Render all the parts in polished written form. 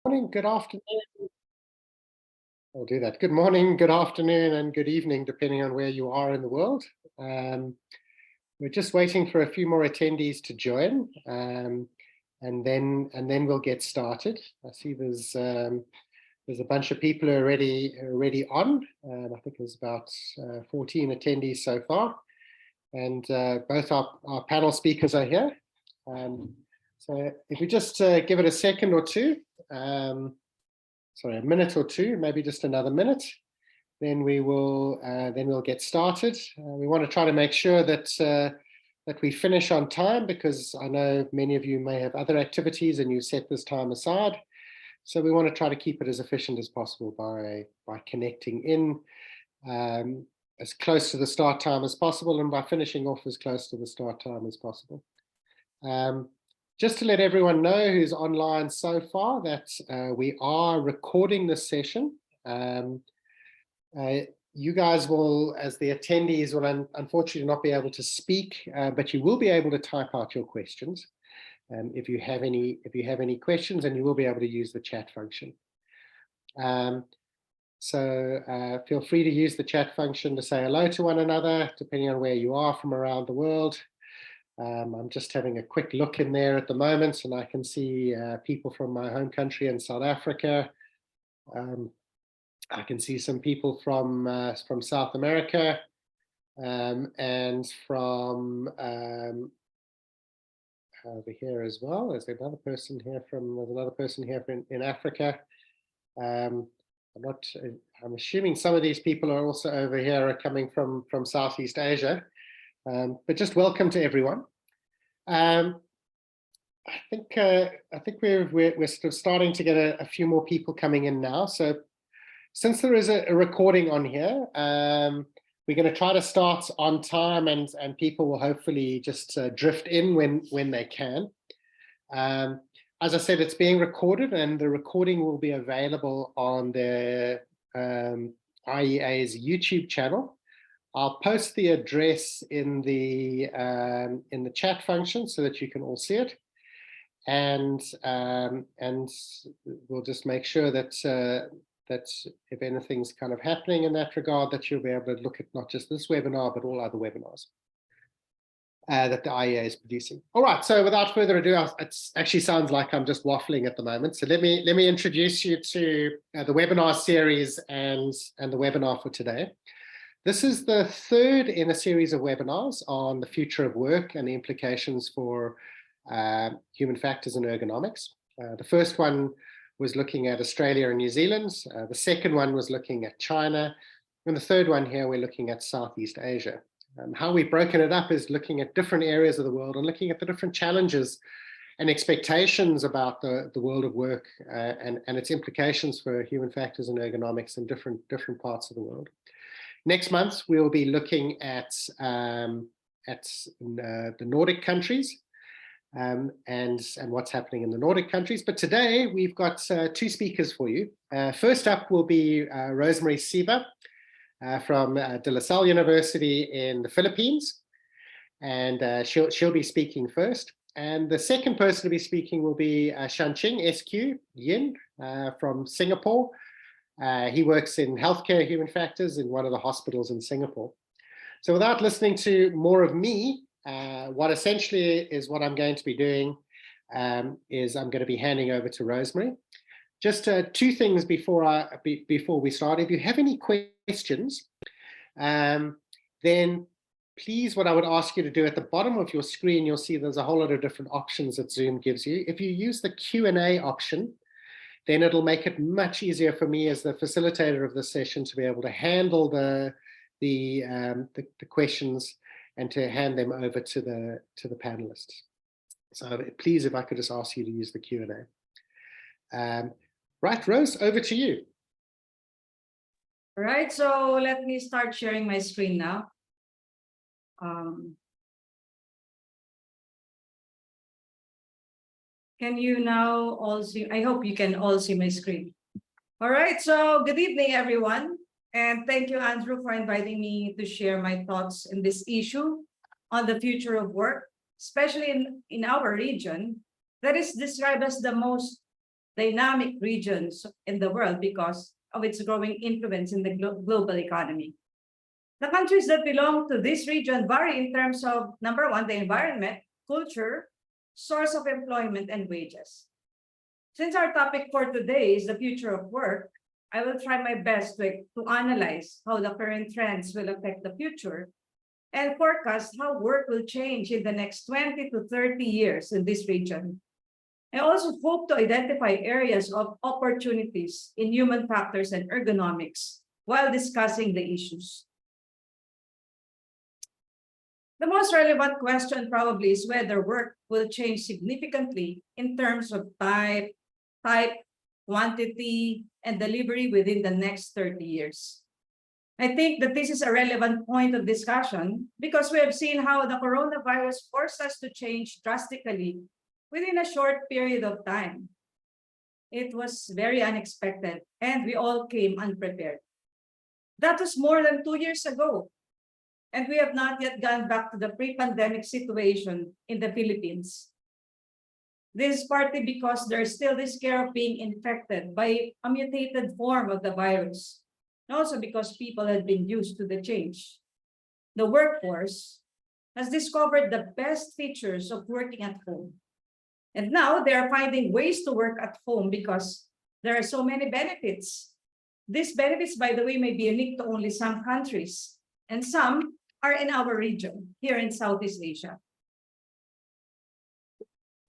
Morning, good afternoon. I'll do that. Good morning, good afternoon, and good evening, depending on where you are in the world. We're just waiting for a few more attendees to join, and then we'll get started. I see there's a bunch of people already on. I think there's about 14 attendees so far, and both our panel speakers are here. So if we just give it a second or two, sorry, a minute or two, maybe just another minute, then we'll get started. We want to try to make sure that we finish on time, because I know many of you may have other activities and you set this time aside. So we want to try to keep it as efficient as possible by connecting in as close to the start time as possible, and by finishing off as close to the start time as possible. Just to let everyone know who's online so far that we are recording this session. You guys will, as the attendees, will unfortunately not be able to speak, but you will be able to type out your questions if you have any questions, and you will be able to use the chat function. So feel free to use the chat function to say hello to one another, depending on where you are from around the world. I'm just having a quick look in there at the moment, and I can see people from my home country in South Africa. I can see some people from South America, and from over here as well. There's another person here in Africa. I'm assuming some of these people are also over here, are coming from Southeast Asia. But just welcome to everyone. I think we're sort of starting to get a few more people coming in now. So since there is a recording on here, we're going to try to start on time, and people will hopefully just drift in when they can. As I said, it's being recorded, and the recording will be available on the IEA's YouTube channel. I'll post the address in the chat function so that you can all see it, and we'll just make sure that if anything's kind of happening in that regard, that you'll be able to look at not just this webinar but all other webinars that the IEA is producing. All right, so without further ado, it actually sounds like I'm just waffling at the moment. So let me introduce you to the webinar series and the webinar for today. This is the third in a series of webinars on the future of work and the implications for human factors and ergonomics. The first one was looking at Australia and New Zealand. The second one was looking at China. And the third one here, we're looking at Southeast Asia. How we've broken it up is looking at different areas of the world and looking at the different challenges and expectations about the world of work and its implications for human factors and ergonomics in different parts of the world. Next month, we'll be looking at the Nordic countries and what's happening in the Nordic countries. But today, we've got two speakers for you. First up will be Rosemary Siva from De La Salle University in the Philippines. And she'll be speaking first. And the second person to be speaking will be Shanqing SQ Yin from Singapore. He works in healthcare human factors in one of the hospitals in Singapore. So without listening to more of me, what essentially is what I'm going to be doing is I'm going to be handing over to Rosemary. Just two things before we start. If you have any questions, then please, what I would ask you to do at the bottom of your screen, you'll see there's a whole lot of different options that Zoom gives you. If you use the Q&A option, then it'll make it much easier for me as the facilitator of the session to be able to handle the questions and to hand them over to the panelists. So please, if I could just ask you to use the Q&A. Right, Rose, over to you. All right, so let me start sharing my screen now. Can you now all see? I hope you can all see my screen. All right, so good evening, everyone. And thank you, Andrew, for inviting me to share my thoughts in this issue on the future of work, especially in our region, that is described as the most dynamic regions in the world because of its growing influence in the global economy. The countries that belong to this region vary in terms of, number one, the environment, culture, source of employment, and wages. Since our topic for today is the future of work, I will try my best to analyze how the current trends will affect the future and forecast how work will change in the next 20 to 30 years in this region. I also hope to identify areas of opportunities in human factors and ergonomics while discussing the issues. The most relevant question probably is whether work will change significantly in terms of type, quantity, and delivery within the next 30 years. I think that this is a relevant point of discussion because we have seen how the coronavirus forced us to change drastically within a short period of time. It was very unexpected and we all came unprepared. That was more than 2 years ago. And we have not yet gone back to the pre-pandemic situation in the Philippines. This is partly because there's still this scare of being infected by a mutated form of the virus, and also because people had been used to the change. The workforce has discovered the best features of working at home. And now they are finding ways to work at home because there are so many benefits. These benefits, by the way, may be unique to only some countries, and some are in our region, here in Southeast Asia.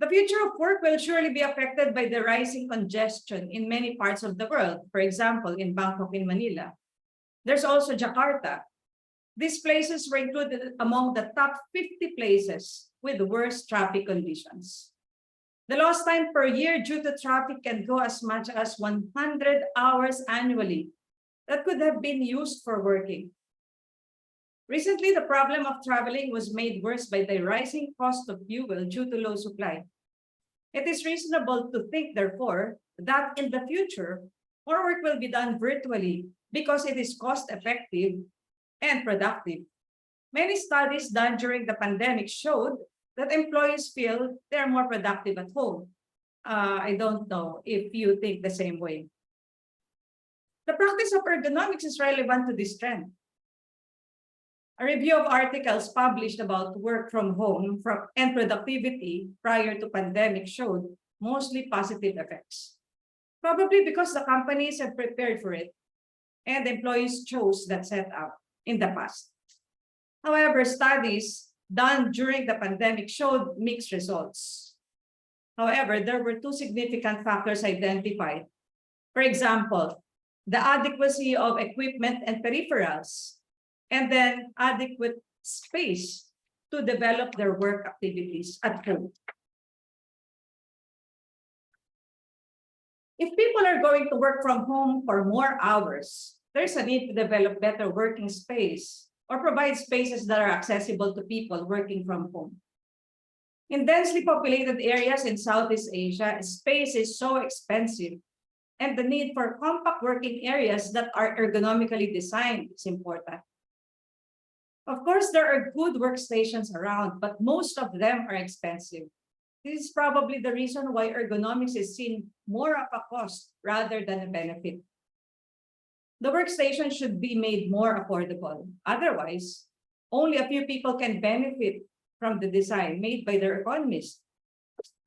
The future of work will surely be affected by the rising congestion in many parts of the world. For example, in Bangkok, in Manila. There's also Jakarta. These places were included among the top 50 places with the worst traffic conditions. The lost time per year due to traffic can go as much as 100 hours annually that could have been used for working. Recently, the problem of traveling was made worse by the rising cost of fuel due to low supply. It is reasonable to think, therefore, that in the future, more work will be done virtually because it is cost-effective and productive. Many studies done during the pandemic showed that employees feel they're more productive at home. I don't know if you think the same way. The practice of ergonomics is relevant to this trend. A review of articles published about work from home and productivity prior to pandemic showed mostly positive effects. Probably because the companies have prepared for it and employees chose that setup in the past. However, studies done during the pandemic showed mixed results. However, there were two significant factors identified. For example, the adequacy of equipment and peripherals, and then adequate space to develop their work activities at home. If people are going to work from home for more hours, there's a need to develop better working space or provide spaces that are accessible to people working from home. In densely populated areas in Southeast Asia, space is so expensive, and the need for compact working areas that are ergonomically designed is important. Of course, there are good workstations around, but most of them are expensive. This is probably the reason why ergonomics is seen more of a cost rather than a benefit. The workstation should be made more affordable. Otherwise, only a few people can benefit from the design made by their economists.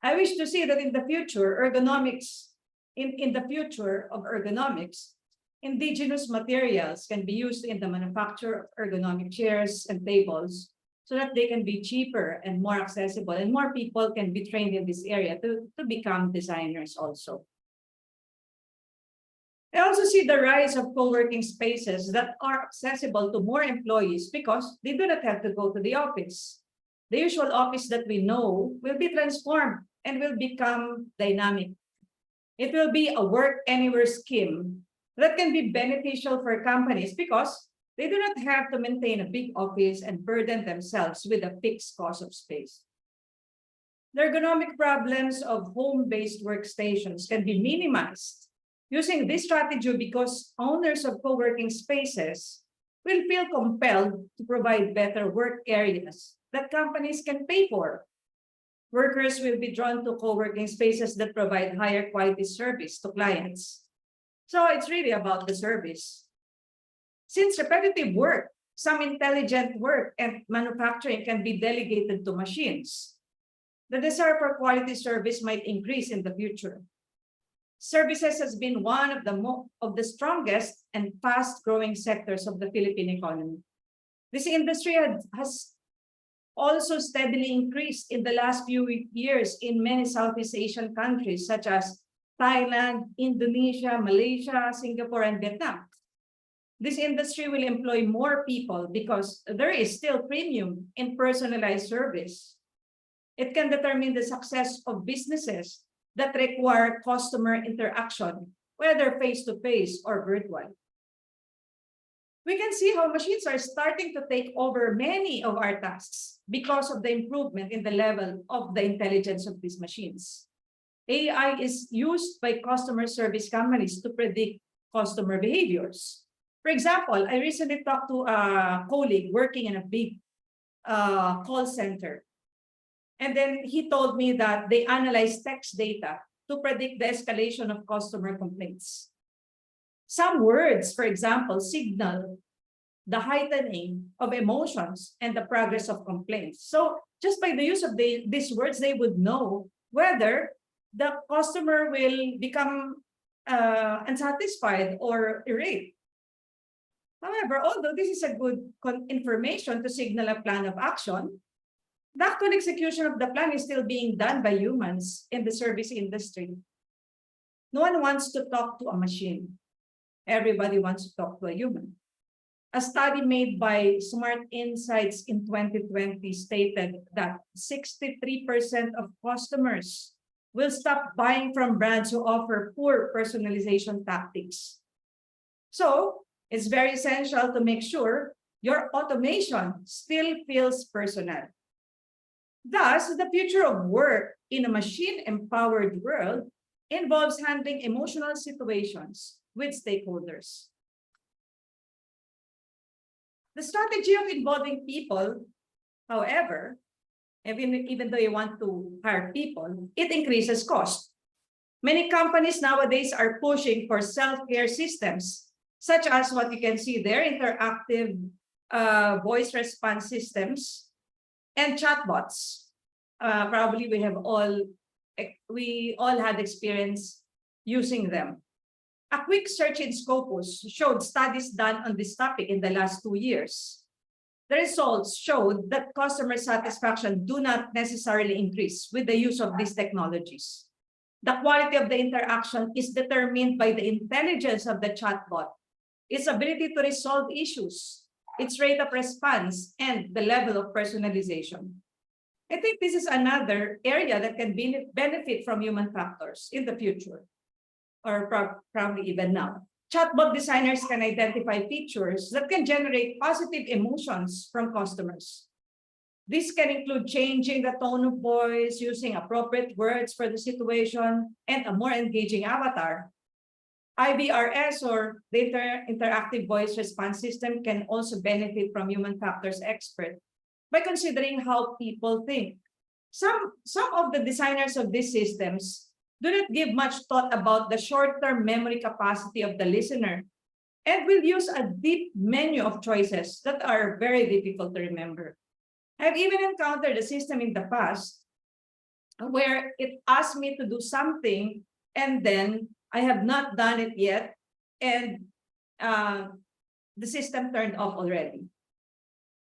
I wish to see that in the future, in the future of ergonomics, indigenous materials can be used in the manufacture of ergonomic chairs and tables so that they can be cheaper and more accessible, and more people can be trained in this area to become designers also. I also see the rise of co-working spaces that are accessible to more employees because they do not have to go to the office. The usual office that we know will be transformed and will become dynamic. It will be a work anywhere scheme that can be beneficial for companies because they do not have to maintain a big office and burden themselves with a fixed cost of space. The ergonomic problems of home-based workstations can be minimized using this strategy because owners of co-working spaces will feel compelled to provide better work areas that companies can pay for. Workers will be drawn to co-working spaces that provide higher quality service to clients. So it's really about the service. Since repetitive work, some intelligent work and manufacturing can be delegated to machines, the desire for quality service might increase in the future. Services has been one of the strongest and fast-growing sectors of the Philippine economy. This industry has also steadily increased in the last few years in many Southeast Asian countries such as Thailand, Indonesia, Malaysia, Singapore, and Vietnam. This industry will employ more people because there is still premium in personalized service. It can determine the success of businesses that require customer interaction, whether face-to-face or virtual. We can see how machines are starting to take over many of our tasks because of the improvement in the level of the intelligence of these machines. AI is used by customer service companies to predict customer behaviors. For example, I recently talked to a colleague working in a big call center. And then he told me that they analyze text data to predict the escalation of customer complaints. Some words, for example, signal the heightening of emotions and the progress of complaints. So just by the use of these words, they would know whether the customer will become unsatisfied or irate. However, although this is a good information to signal a plan of action, the actual execution of the plan is still being done by humans in the service industry. No one wants to talk to a machine. Everybody wants to talk to a human. A study made by Smart Insights in 2020 stated that 63% of customers will stop buying from brands who offer poor personalization tactics. So it's very essential to make sure your automation still feels personal. Thus, the future of work in a machine-empowered world involves handling emotional situations with stakeholders. The strategy of involving people, however, even though you want to hire people, it increases cost. Many companies nowadays are pushing for self-care systems, such as what you can see there, interactive voice response systems and chatbots. Probably we all had experience using them. A quick search in Scopus showed studies done on this topic in the last 2 years. The results showed that customer satisfaction do not necessarily increase with the use of these technologies. The quality of the interaction is determined by the intelligence of the chatbot, its ability to resolve issues, its rate of response, and the level of personalization. I think this is another area that can benefit from human factors in the future, or probably even now. Chatbot designers can identify features that can generate positive emotions from customers. This can include changing the tone of voice, using appropriate words for the situation, and a more engaging avatar. IVRS, or the Interactive Voice Response System, can also benefit from human factors expert by considering how people think. Some of the designers of these systems do not give much thought about the short-term memory capacity of the listener and will use a deep menu of choices that are very difficult to remember. I've even encountered a system in the past where it asked me to do something and then I have not done it yet and the system turned off already.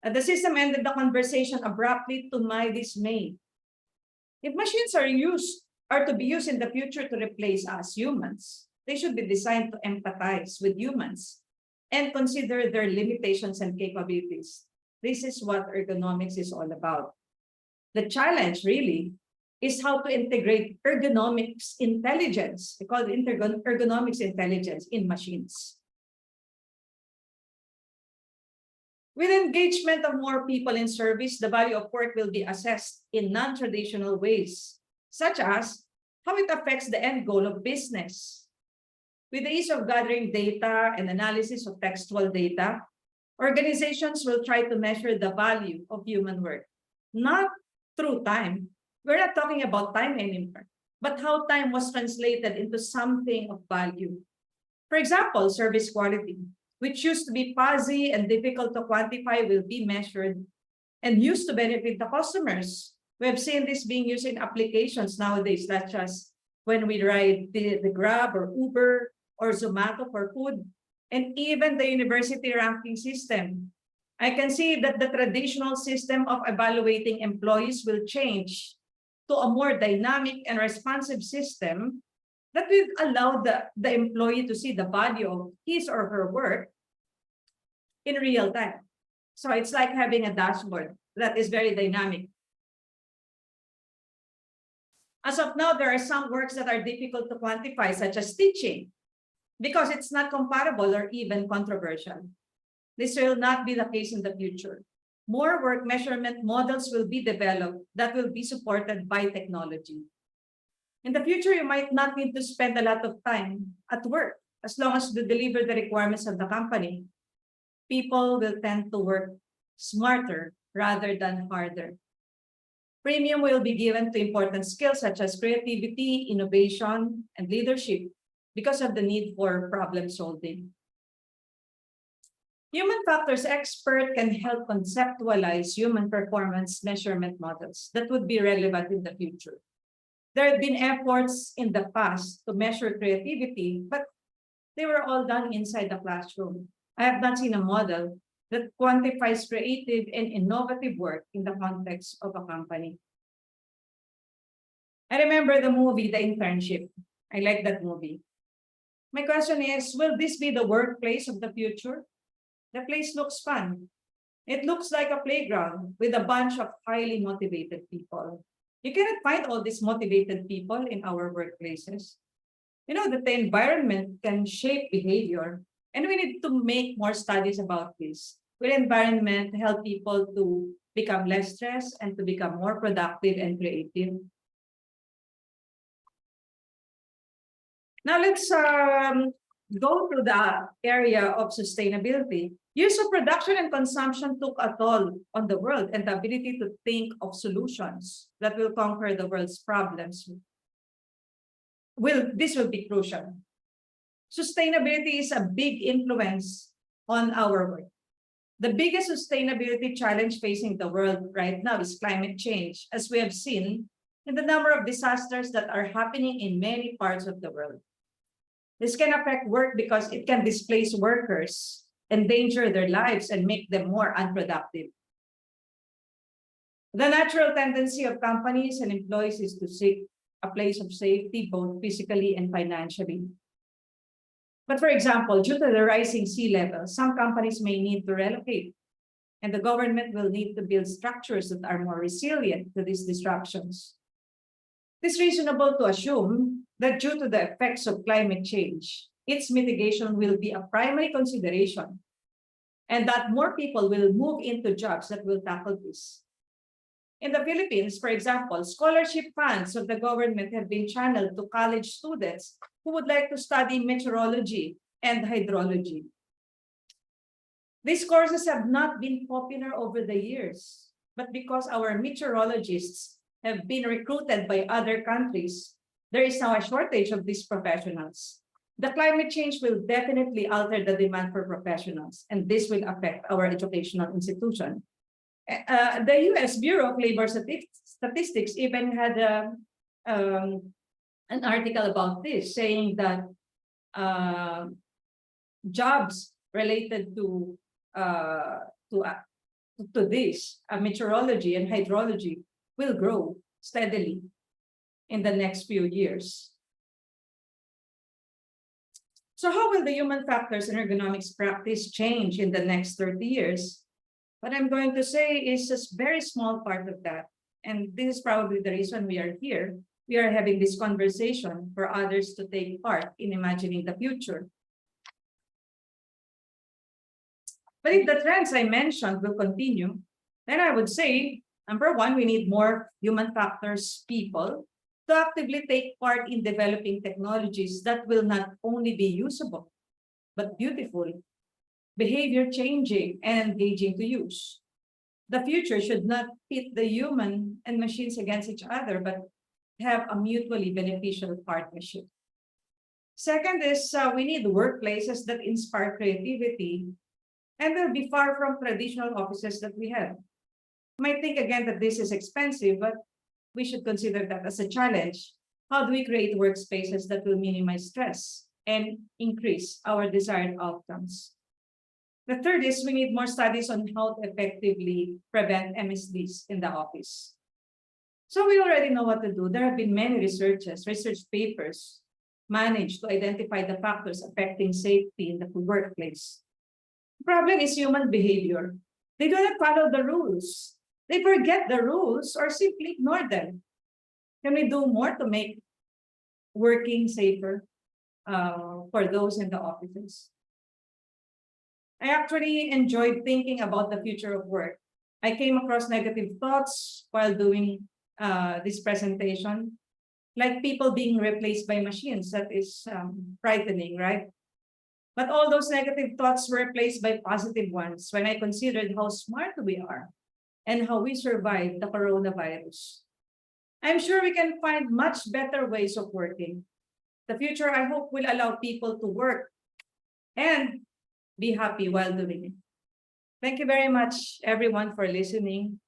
The system ended the conversation abruptly to my dismay. If machines are to be used in the future to replace us humans, they should be designed to empathize with humans and consider their limitations and capabilities. This is what ergonomics is all about. The challenge really is how to integrate ergonomics intelligence. We call it ergonomics intelligence in machines. With engagement of more people in service, the value of work will be assessed in non-traditional ways, such as how it affects the end goal of business. With the ease of gathering data and analysis of textual data, organizations will try to measure the value of human work, not through time, We're not talking about time anymore, but how time was translated into something of value. For example, service quality, which used to be fuzzy and difficult to quantify, will be measured and used to benefit the customers. We have seen this being used in applications nowadays, such as when we ride the Grab or Uber or Zomato for food, and even the university ranking system. I can see that the traditional system of evaluating employees will change to a more dynamic and responsive system that will allow the employee to see the value of his or her work in real time. So it's like having a dashboard that is very dynamic. As of now, there are some works that are difficult to quantify, such as teaching, because it's not comparable or even controversial. This will not be the case in the future. More work measurement models will be developed that will be supported by technology. In the future, you might not need to spend a lot of time at work as long as you deliver the requirements of the company. People will tend to work smarter rather than harder. Premium will be given to important skills such as creativity, innovation, and leadership because of the need for problem solving. Human factors expert can help conceptualize human performance measurement models that would be relevant in the future. There have been efforts in the past to measure creativity, but they were all done inside the classroom. I have not seen a model that quantifies creative and innovative work in the context of a company. I remember the movie, The Internship. I like that movie. My question is, will this be the workplace of the future? The place looks fun. It looks like a playground with a bunch of highly motivated people. You cannot find all these motivated people in our workplaces. You know that the environment can shape behavior, and we need to make more studies about this. Will environment help people to become less stressed and to become more productive and creative? Now let's go to the area of sustainability. Years of production and consumption took a toll on the world, and the ability to think of solutions that will conquer the world's problems this will be crucial. Sustainability is a big influence on our work. The biggest sustainability challenge facing the world right now is climate change, as we have seen in the number of disasters that are happening in many parts of the world. This can affect work because it can displace workers, endanger their lives, and make them more unproductive. The natural tendency of companies and employees is to seek a place of safety, both physically and financially. But for example, due to the rising sea level, some companies may need to relocate, and the government will need to build structures that are more resilient to these disruptions. It is reasonable to assume that due to the effects of climate change, its mitigation will be a primary consideration, and that more people will move into jobs that will tackle this. In the Philippines, for example, scholarship funds of the government have been channeled to college students who would like to study meteorology and hydrology. These courses have not been popular over the years, but because our meteorologists have been recruited by other countries, there is now a shortage of these professionals. The climate change will definitely alter the demand for professionals, and this will affect our educational institution. The US Bureau of Labor Statistics even had an article about this, saying that jobs related to this, meteorology and hydrology, will grow steadily in the next few years. So how will the human factors in ergonomics practice change in the next 30 years? What I'm going to say is a very small part of that. And this is probably the reason we are here. We are having this conversation for others to take part in imagining the future. But if the trends I mentioned will continue, then I would say, number one, we need more human factors people to actively take part in developing technologies that will not only be usable, but beautiful, behavior changing, and engaging to use. The future should not pit the human and machines against each other, but have a mutually beneficial partnership. Second is we need workplaces that inspire creativity and will be far from traditional offices that we have. You might think again that this is expensive, but we should consider that as a challenge. How do we create workspaces that will minimize stress and increase our desired outcomes? The third is we need more studies on how to effectively prevent MSDs in the office. So we already know what to do. There have been many research papers managed to identify the factors affecting safety in the workplace. The problem is human behavior. They do not follow the rules. They forget the rules or simply ignore them. Can we do more to make working safer for those in the offices? I actually enjoyed thinking about the future of work. I came across negative thoughts while doing this presentation, like people being replaced by machines. That is frightening, right? But all those negative thoughts were replaced by positive ones when I considered how smart we are and how we survived the coronavirus. I'm sure we can find much better ways of working. The future, I hope, will allow people to work and be happy while doing it. Thank you very much, everyone, for listening.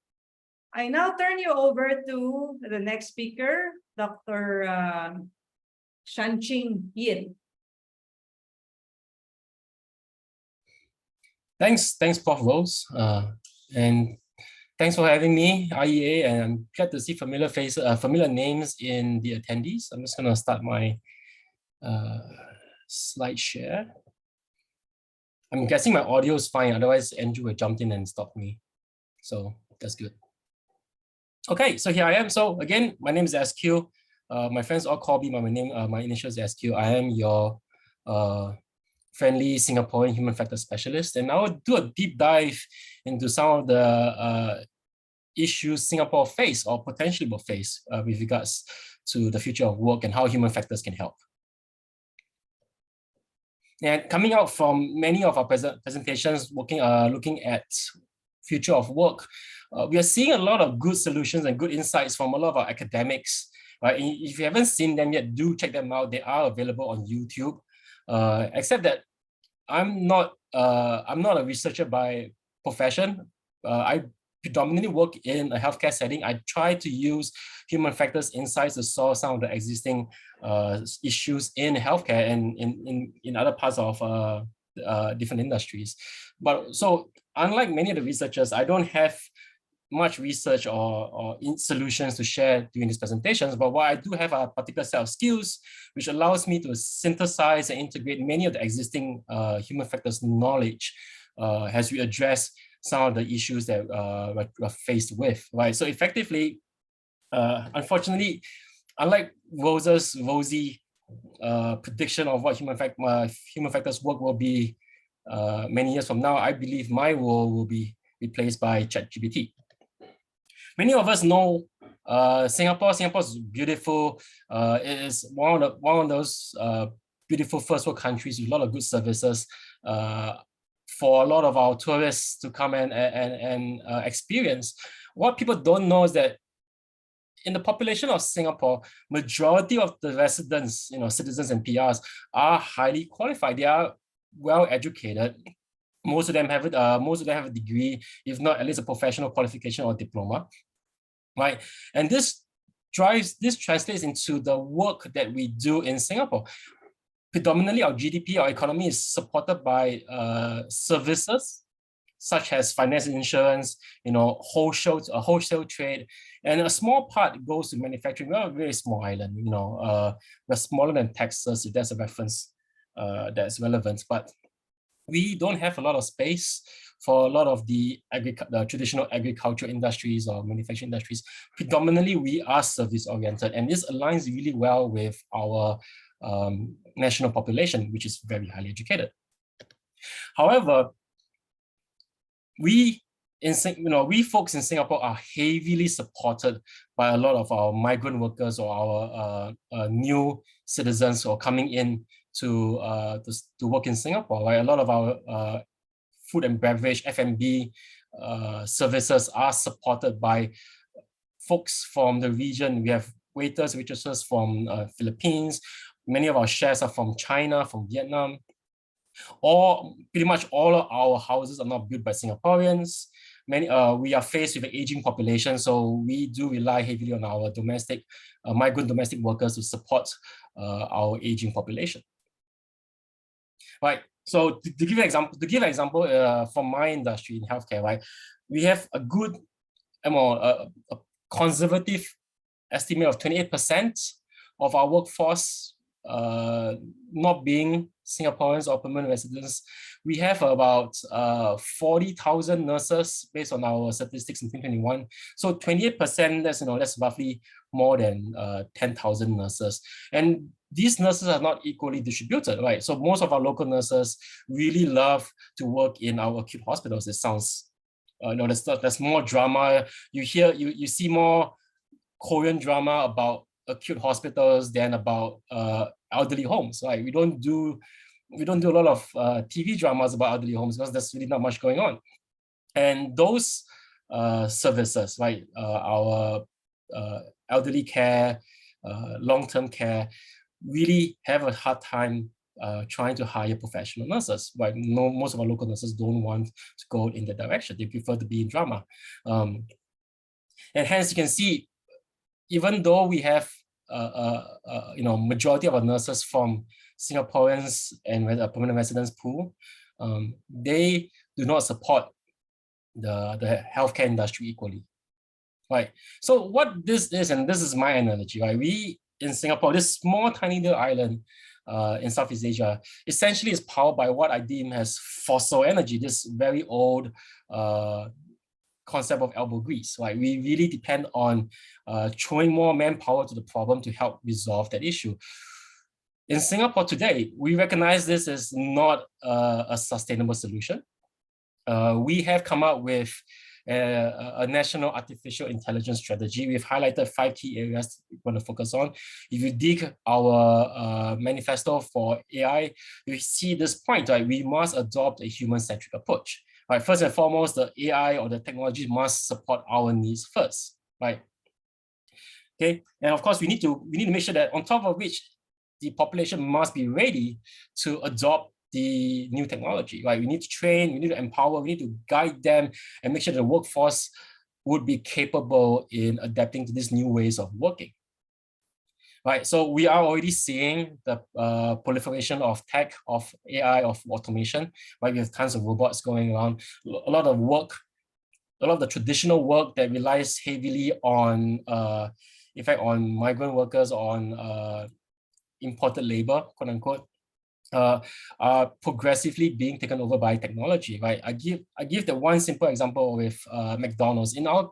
I now turn you over to the next speaker, Dr. Shanqing Yin. Thanks, Prof. Rose, and thanks for having me, IEA, and I'm glad to see familiar faces, familiar names in the attendees. I'm just going to start my slide share. I'm guessing my audio is fine, otherwise Andrew will jump in and stop me. So that's good. Okay, so here I am. So again, my name is SQ. My friends all call me by my name, my initials SQ. I am your friendly Singaporean human factors specialist, and I will do a deep dive into some of the issues Singapore face or potentially will face with regards to the future of work and how human factors can help. And coming out from many of our presentations, looking at future of work, we are seeing a lot of good solutions and good insights from a lot of our academics. If you haven't seen them yet, do check them out. They are available on YouTube. Except that I'm not a researcher by profession. I predominantly work in a healthcare setting. I try to use human factors insights to solve some of the existing issues in healthcare and in other parts of different industries. But so unlike many of the researchers, I don't have much research or solutions to share during these presentations, but what I do have a particular set of skills which allows me to synthesize and integrate many of the existing human factors knowledge as we address some of the issues that we're faced with, right? So effectively, unfortunately, unlike Rose's rosy prediction of what human factors work will be many years from now, I believe my role will be replaced by ChatGPT. Many of us know Singapore. Singapore's beautiful. It is one of those beautiful first world countries with a lot of good services for a lot of our tourists to come and experience. What people don't know is that in the population of Singapore, majority of the residents, citizens and PRs, are highly qualified. They are well educated. Most of them have a degree, if not at least a professional qualification or diploma, right? And this translates into the work that we do in Singapore. Predominantly, our GDP, our economy is supported by services such as finance and insurance, wholesale trade, and a small part goes to manufacturing. We're a very small island, we're smaller than Texas, if that's a reference that's relevant, but we don't have a lot of space for a lot of the traditional agricultural industries or manufacturing industries. Predominantly, we are service-oriented, and this aligns really well with our national population, which is very highly educated. However, we folks in Singapore are heavily supported by a lot of our migrant workers or our new citizens who are coming in to work in Singapore. Right? A lot of our food and beverage, F&B services are supported by folks from the region. We have waiters, waitresses from Philippines. Many of our chefs are from China, from Vietnam. Pretty much all of our houses are not built by Singaporeans. We are faced with an aging population, so we do rely heavily on our domestic, migrant domestic workers to support our aging population. Right. So to give an example, from my industry in healthcare, right, we have a good, a conservative estimate of 28% of our workforce not being Singaporeans or permanent residents. We have about 40,000 nurses based on our statistics in 2021. So 28%, that's roughly more than 10,000 nurses. And these nurses are not equally distributed, right? So most of our local nurses really love to work in our acute hospitals. It sounds, there's more drama. You see more Korean drama about acute hospitals than about elderly homes, right? We don't do a lot of TV dramas about elderly homes because there's really not much going on. And those services, right, our elderly care, long-term care, really have a hard time trying to hire professional nurses. Right? Most of our local nurses don't want to go in that direction. They prefer to be in drama. And hence you can see, even though we have majority of our nurses from Singaporeans and permanent residents pool, they do not support the healthcare industry equally, right? So what this is, and this is my analogy, right? We in Singapore, this small tiny little island in Southeast Asia, essentially is powered by what I deem as fossil energy, this very old concept of elbow grease, right? We really depend on throwing more manpower to the problem to help resolve that issue. In Singapore today, we recognize this as not a sustainable solution. We have come up with a national artificial intelligence strategy. We've highlighted 5 key areas we want to focus on. If you dig our manifesto for AI, you see this point, right? We must adopt a human-centric approach. Right, first and foremost, the AI or the technology must support our needs first, right? Okay, and of course, we need to make sure that on top of which, the population must be ready to adopt the new technology, right? We need to train, we need to empower, we need to guide them and make sure the workforce would be capable in adapting to these new ways of working. Right, so we are already seeing the proliferation of tech, of AI, of automation, right? We have tons of robots going around. A lot of the traditional work that relies heavily on, in fact, on migrant workers, on imported labor, quote unquote, are progressively being taken over by technology, right? I give the one simple example with McDonald's. In our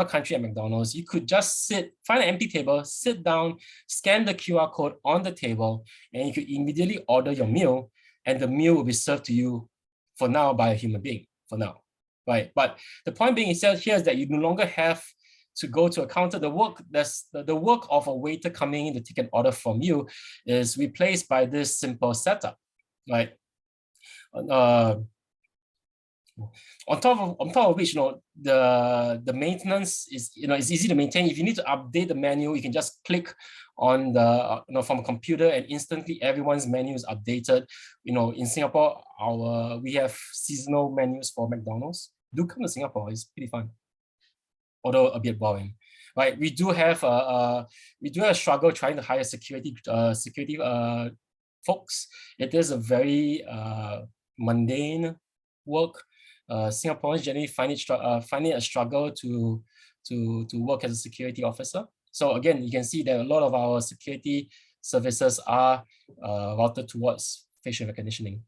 country at McDonald's, you could just find an empty table, sit down, scan the QR code on the table, and you could immediately order your meal, and the meal will be served to you for now by a human being, for now, right? But the point being said here is that you no longer have to go to a counter. The work of a waiter coming in to take an order from you is replaced by this simple setup, right? On top of which, the maintenance is, it's easy to maintain. If you need to update the menu, you can just click on the, from a computer, and instantly everyone's menu is updated. In Singapore, we have seasonal menus for McDonald's. Do come to Singapore; it's pretty fun, although a bit boring, right? We do have a struggle trying to hire security folks. It is a very mundane work. Singaporeans generally find it a struggle to work as a security officer. So again, you can see that a lot of our security services are routed towards facial recognition.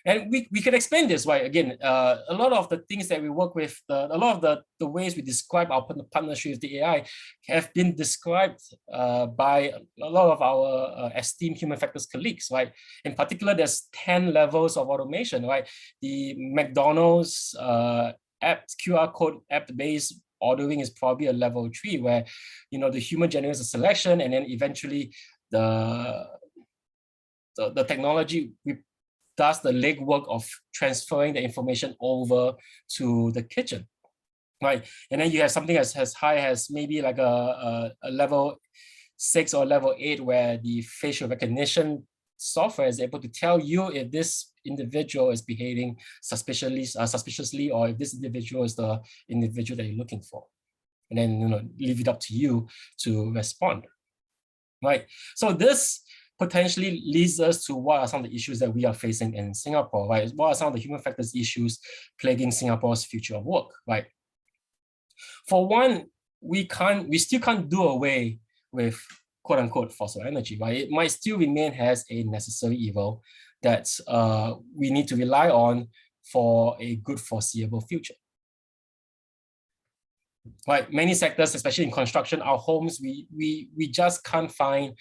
And we can explain this, right? Again, a lot of the things that we work with, a lot of the ways we describe our partnership with the AI have been described by a lot of our esteemed human factors colleagues, right? In particular, there's 10 levels of automation, right? The McDonald's app, QR code app-based ordering is probably a level 3, where the human generates a selection, and then eventually the technology does the legwork of transferring the information over to the kitchen, right? And then you have something as high as maybe like a level 6 or level 8, where the facial recognition software is able to tell you if this individual is behaving suspiciously, or if this individual is the individual that you're looking for. And then leave it up to you to respond, right? So this potentially leads us to what are some of the issues that we are facing in Singapore, right? What are some of the human factors issues plaguing Singapore's future of work, right? For one, we still can't do away with quote unquote fossil energy, right? It might still remain as a necessary evil that we need to rely on for a good foreseeable future. Right, many sectors, especially in construction, our homes, we just can't find,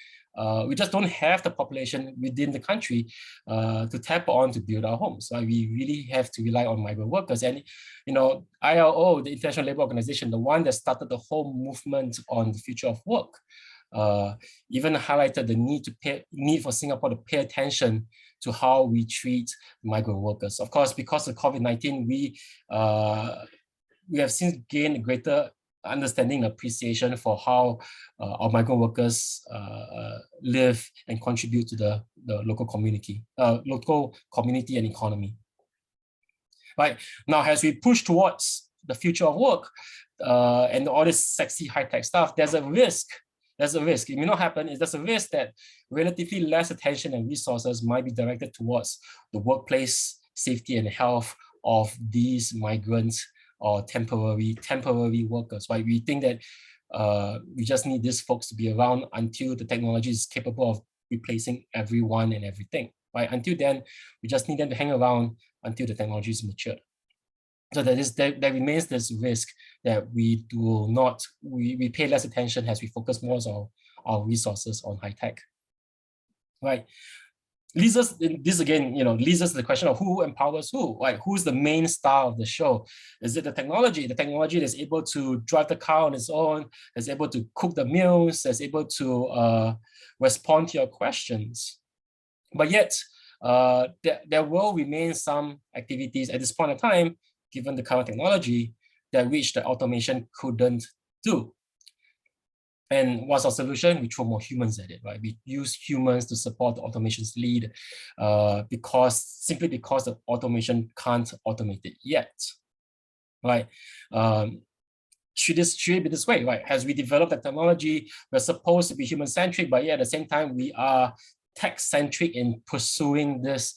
we just don't have the population within the country to tap on to build our homes. Right? We really have to rely on migrant workers. And ILO, the International Labour Organization, the one that started the whole movement on the future of work, even highlighted the need for Singapore to pay attention to how we treat migrant workers. Of course, because of COVID-19, we have since gained a greater understanding and appreciation for how our migrant workers live and contribute to the local community and economy. Right, now, as we push towards the future of work and all this sexy high-tech stuff, there's a risk. It may not happen. There's a risk that relatively less attention and resources might be directed towards the workplace safety and health of these migrants or temporary workers, right? We think that we just need these folks to be around until the technology is capable of replacing everyone and everything, right? Until then, we just need them to hang around until the technology is matured. So there remains this risk that we pay less attention as we focus more on our resources on high tech, right? Leads us to the question of who empowers who, right? Who's the main star of the show? Is it the technology? The technology that's able to drive the car on its own, that's able to cook the meals, that's able to respond to your questions. But yet, there will remain some activities at this point in time, given the current technology, that which the automation couldn't do. And what's our solution? We throw more humans at it, right? We use humans to support the automation's lead simply because the automation can't automate it yet, right? Should it be this way, right? As we develop the technology, we're supposed to be human-centric, but yet at the same time, we are tech-centric in pursuing this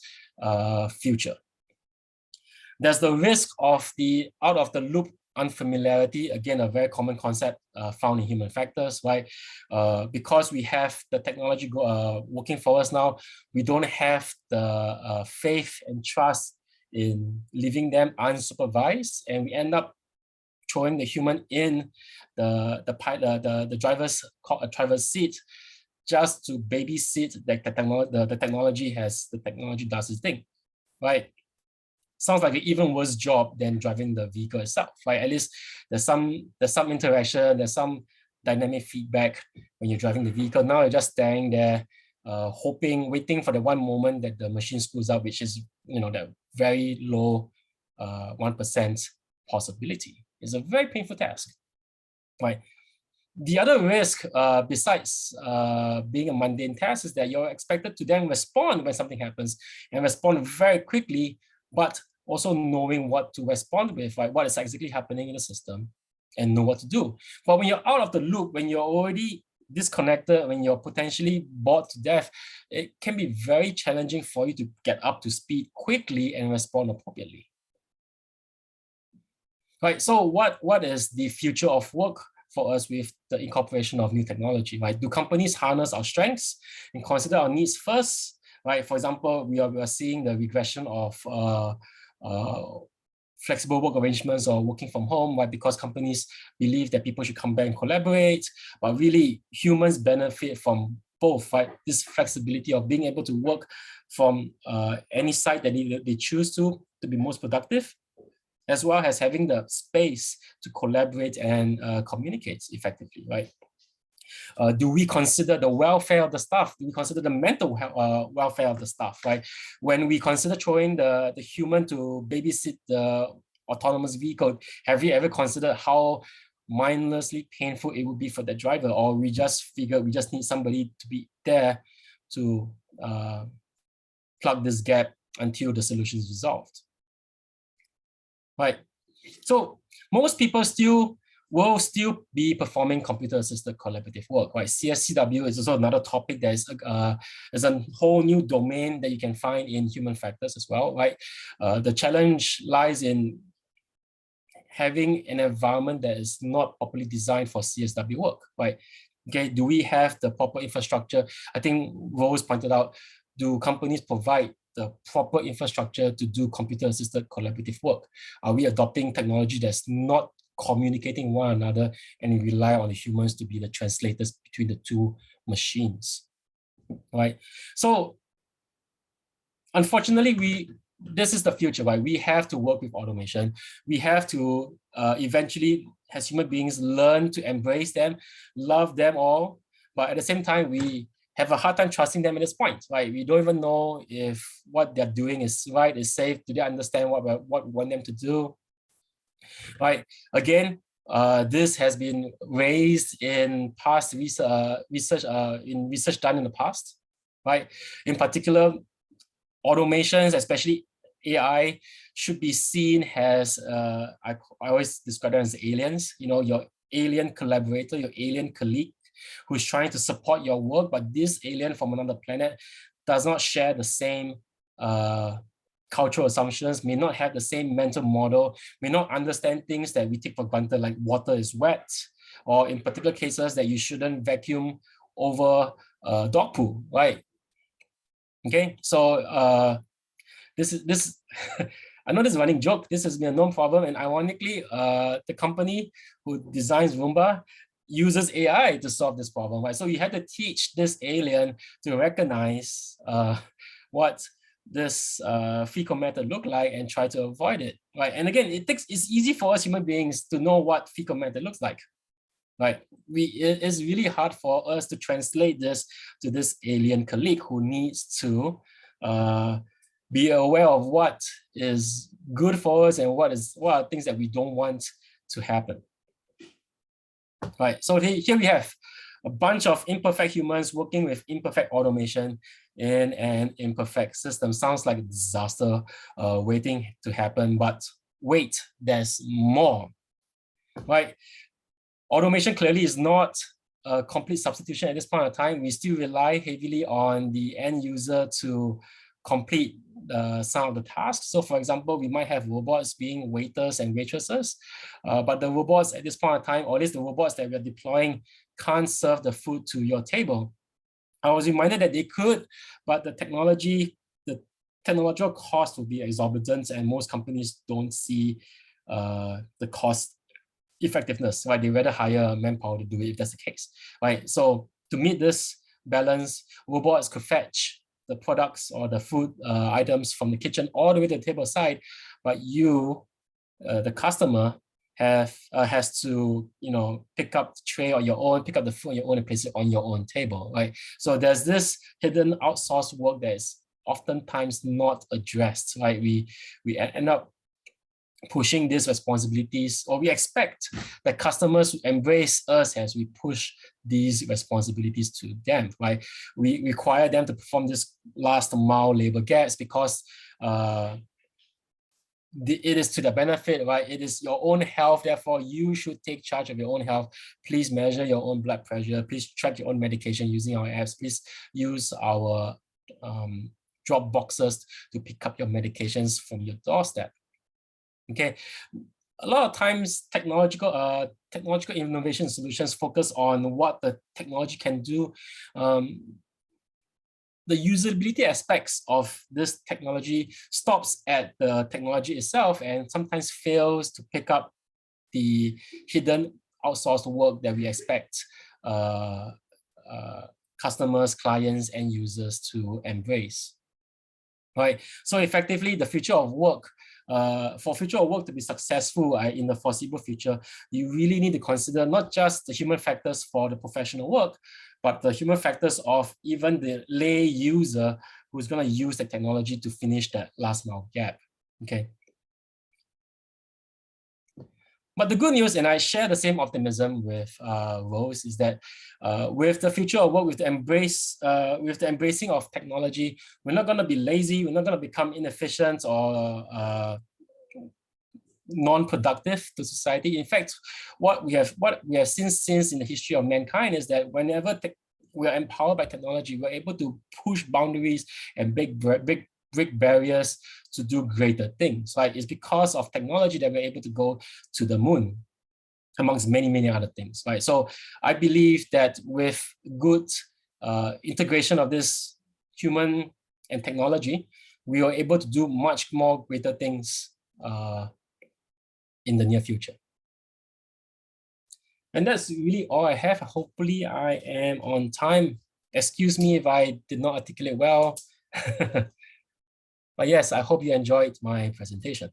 future. There's the risk of the out-of-the-loop unfamiliarity, again, a very common concept found in human factors, right? Because we have the technology working for us now, we don't have the faith and trust in leaving them unsupervised, and we end up throwing the human in the driver's seat just to babysit the technology does its thing, right? Sounds like an even worse job than driving the vehicle itself, right? At least there's some interaction, there's some dynamic feedback when you're driving the vehicle. Now you're just standing there, waiting for the one moment that the machine screws up, which is that very low 1% possibility. It's a very painful task, right? The other risk, besides being a mundane task, is that you're expected to then respond when something happens and respond very quickly, but also knowing what to respond with, right? What is exactly happening in the system and know what to do. But when you're out of the loop, when you're already disconnected, when you're potentially bored to death, it can be very challenging for you to get up to speed quickly and respond appropriately. Right, so what is the future of work for us with the incorporation of new technology, right? Do companies harness our strengths and consider our needs first, right? For example, we are seeing the regression of flexible work arrangements or working from home, right? Because companies believe that people should come back and collaborate, but really humans benefit from both, right? This flexibility of being able to work from any site that they choose to be most productive, as well as having the space to collaborate and communicate effectively, right? Do we consider the welfare of the staff? Do we consider the mental welfare of the staff, right? When we consider throwing the human to babysit the autonomous vehicle, have we ever considered how mindlessly painful it would be for the driver? Or we just figure we just need somebody to be there to plug this gap until the solution is resolved, right? So most people will still be performing computer-assisted collaborative work, right? CSCW is also another topic that is a whole new domain that you can find in human factors as well, right? The challenge lies in having an environment that is not properly designed for CSW work, right? Okay, do we have the proper infrastructure? I think Rose pointed out, do companies provide the proper infrastructure to do computer-assisted collaborative work? Are we adopting technology that's not communicating one another and we rely on the humans to be the translators between the two machines, right? So unfortunately, this is the future, right? We have to work with automation. We have to eventually, as human beings, learn to embrace them, love them all. But at the same time, we have a hard time trusting them at this point, right? We don't even know if what they're doing is right, is safe. Do they understand what we want them to do, right? Again, this has been raised in past research done in the past, right? In particular, automations, especially AI, should be seen as, I always describe them as aliens, you know, your alien collaborator, your alien colleague who's trying to support your work, but this alien from another planet does not share the same cultural assumptions, may not have the same mental model, may not understand things that we take for granted, like water is wet, or in particular cases that you shouldn't vacuum over dog poo, right? Okay, so this I know this is a running joke. This has been a known problem, and ironically, the company who designs Roomba uses AI to solve this problem, right? So we had to teach this alien to recognize what this fecal matter look like and try to avoid it, right? And again, it's easy for us human beings to know what fecal matter looks like, right? It is really hard for us to translate this to this alien colleague who needs to be aware of what is good for us and what are things that we don't want to happen. Right. So here we have a bunch of imperfect humans working with imperfect automation in an imperfect system. Sounds like a disaster waiting to happen, but wait, there's more. Right. Automation clearly is not a complete substitution at this point of time. We still rely heavily on the end user to complete some of the tasks. So for example, we might have robots being waiters and waitresses, but the robots at this point of time, or at least the robots that we're deploying, can't serve the food to your table. I was reminded that they could, but the technological cost will be exorbitant, and most companies don't see the cost effectiveness, right? They rather hire manpower to do it if that's the case, right? So to meet this balance, robots could fetch the products or the food items from the kitchen all the way to the table side, but you, the customer, has to, you know, pick up the tray on your own, pick up the food on your own and place it on your own table, right? So there's this hidden outsourced work that is oftentimes not addressed, right? We end up pushing these responsibilities, or we expect that customers embrace us as we push these responsibilities to them, right? We require them to perform this last mile labor gaps because it is to the benefit, right? It is your own health, therefore you should take charge of your own health. Please measure your own blood pressure. Please track your own medication using our apps. Please use our drop boxes to pick up your medications from your doorstep. Okay, a lot of times technological innovation solutions focus on what the technology can do. The usability aspects of this technology stops at the technology itself and sometimes fails to pick up the hidden outsourced work that we expect customers, clients, and users to embrace. right? So effectively, the future of work, for future of work to be successful in the foreseeable future, you really need to consider not just the human factors for the professional work, but the human factors of even the lay user who's going to use the technology to finish that last mile gap. Okay. But the good news, and I share the same optimism with Rose, is that with the future of work, with the embracing of technology, we're not going to be lazy. We're not going to become inefficient or non-productive to society. In fact, what we have since in the history of mankind is that whenever we are empowered by technology, we're able to push boundaries and break barriers to do greater things. Like, it's because of technology that we're able to go to the moon, amongst many, many other things. Right. So I believe that with good integration of this human and technology, we are able to do much more greater things in the near future. And that's really all I have. Hopefully I am on time. Excuse me if I did not articulate well. But yes, I hope you enjoyed my presentation.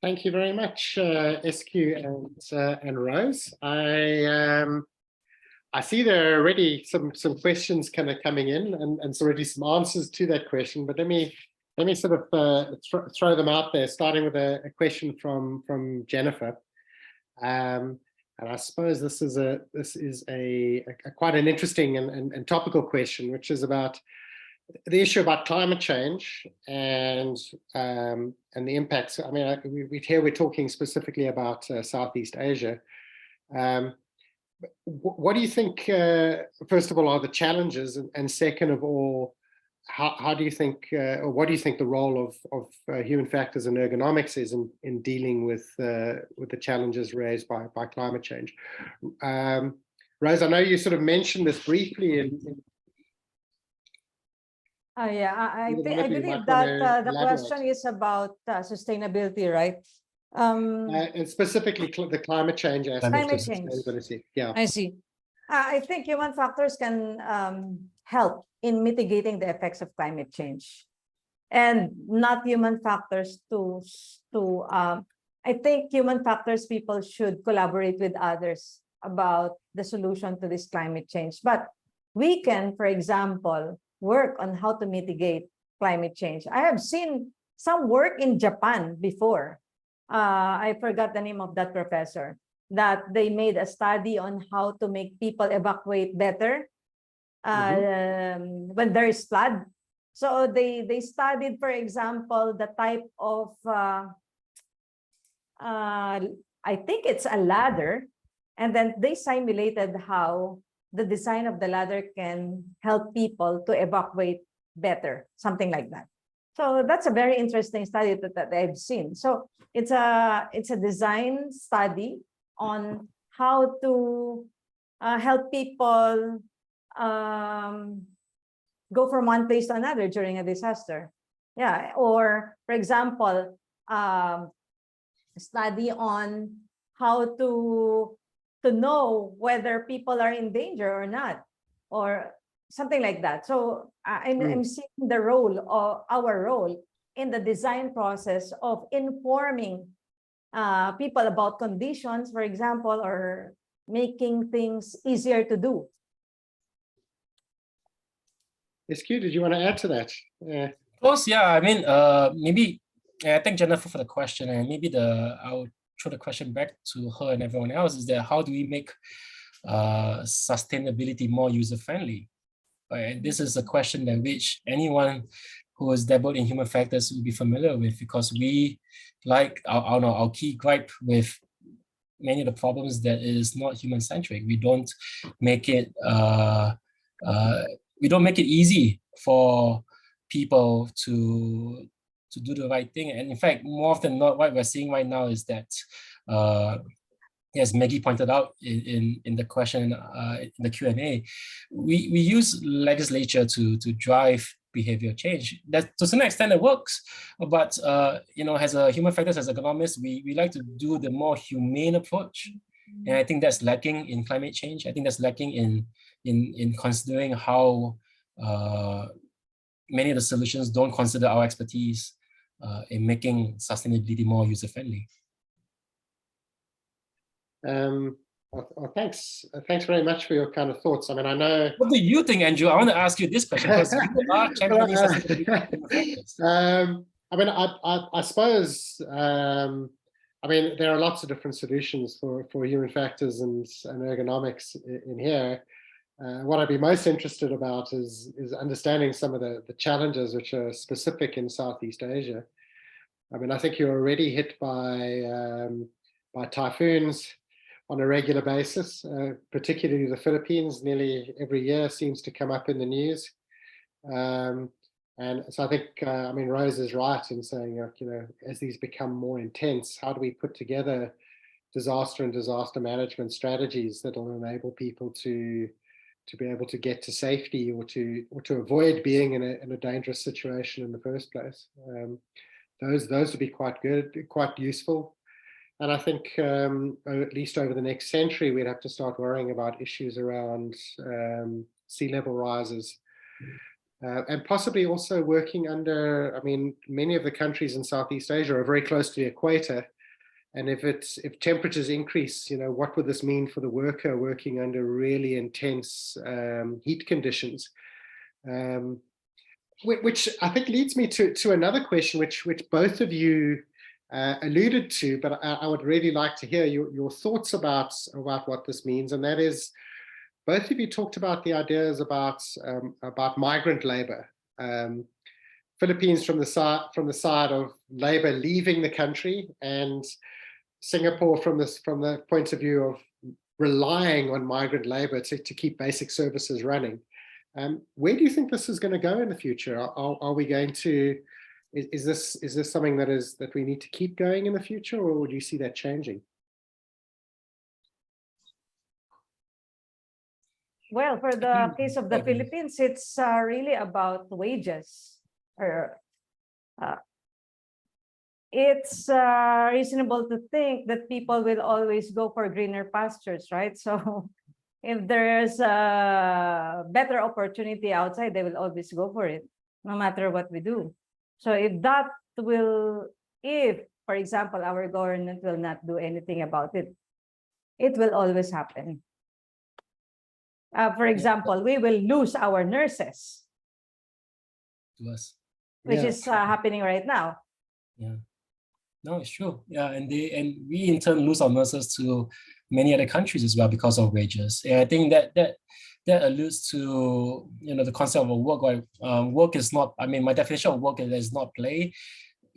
Thank you very much, SQ and Rose. I see there are already some questions kind of coming in, and already some answers to that question. But let me sort of throw them out there, starting with a question from Jennifer. And I suppose this is a quite an interesting and topical question, which is about the issue about climate change and the impacts. I mean, we're talking specifically about Southeast Asia. What do you think, first of all, are the challenges, and second of all, how do you think, or what do you think the role of human factors and ergonomics is in dealing with the challenges raised by climate change? Rose, I know you sort of mentioned this briefly in yeah, I believe that the question is about sustainability, right? And specifically the climate change aspect. Climate change. Yeah, I see. I think human factors can help in mitigating the effects of climate change, and not human factors I think human factors people should collaborate with others about the solution to this climate change. But we can, for example, work on how to mitigate climate change. I have seen some work in Japan before. I forgot the name of that professor, that they made a study on how to make people evacuate better when there is flood. So they studied, for example, the type of, I think it's a ladder, and then they simulated how the design of the ladder can help people to evacuate better, something like that. So that's a very interesting study that I've seen. So it's a design study on how to help people go from one place to another during a disaster. Yeah, or for example, study on how to know whether people are in danger or not, or something like that. So I'm seeing the role of our role in the design process of informing people about conditions, for example, or making things easier to do. SQ, did you want to add to that? Of course, yeah. I mean, maybe I thank Jennifer for the question, and maybe I'll throw the question back to her and everyone else, is that how do we make sustainability more user-friendly? And this is a question that which anyone who has dabbled in human factors will be familiar with, because we, like our key gripe with many of the problems that is not human-centric. We don't make it easy for people to do the right thing. And in fact, more often than not, what we're seeing right now is that, as Maggie pointed out in the question in the Q&A, we use legislature to drive behavior change. That to some extent it works, but as a human factors, as economists, we like to do the more humane approach, and I think that's lacking in climate change. I think that's lacking in in considering how many of the solutions don't consider our expertise in making sustainability more user-friendly. Well, thanks very much for your kind of thoughts. I mean, I know. What do you think, Andrew? I want to ask you this question because you are championing sustainability. I mean, I suppose. I mean, there are lots of different solutions for human factors and ergonomics in here. What I'd be most interested about is understanding some of the challenges which are specific in Southeast Asia. I mean, I think you're already hit by typhoons on a regular basis, particularly the Philippines. Nearly every year seems to come up in the news. And so I think, I mean, Rose is right in saying, you know, as these become more intense, how do we put together disaster and disaster management strategies that will enable people to be able to get to safety or to avoid being in a dangerous situation in the first place. Those would be quite good, quite useful. And I think at least over the next century, we'd have to start worrying about issues around sea level rises. And possibly also working under, I mean, many of the countries in Southeast Asia are very close to the equator. And if temperatures increase, you know, what would this mean for the worker working under really intense heat conditions? Which I think leads me to another question, which both of you alluded to, but I would really like to hear your thoughts about what this means. And that is, both of you talked about the ideas about migrant labor. Philippines from the side of labor leaving the country, and Singapore from the point of view of relying on migrant labor to keep basic services running. Where do you think this is going to go in the future? Are we going to, is this something that we need to keep going in the future, or would you see that changing? Well, for the case of the Philippines, it's really about wages. It's reasonable to think that people will always go for greener pastures, right? So if there's a better opportunity outside, they will always go for it, no matter what we do. So if, for example, our government will not do anything about it, it will always happen. For example, we will lose our nurses, which is happening right now. Yeah, no, it's true. Yeah, and we in turn lose our nurses to many other countries as well because of wages. And I think that alludes to, you know, the concept of work. Like work is not. I mean, my definition of work is not play.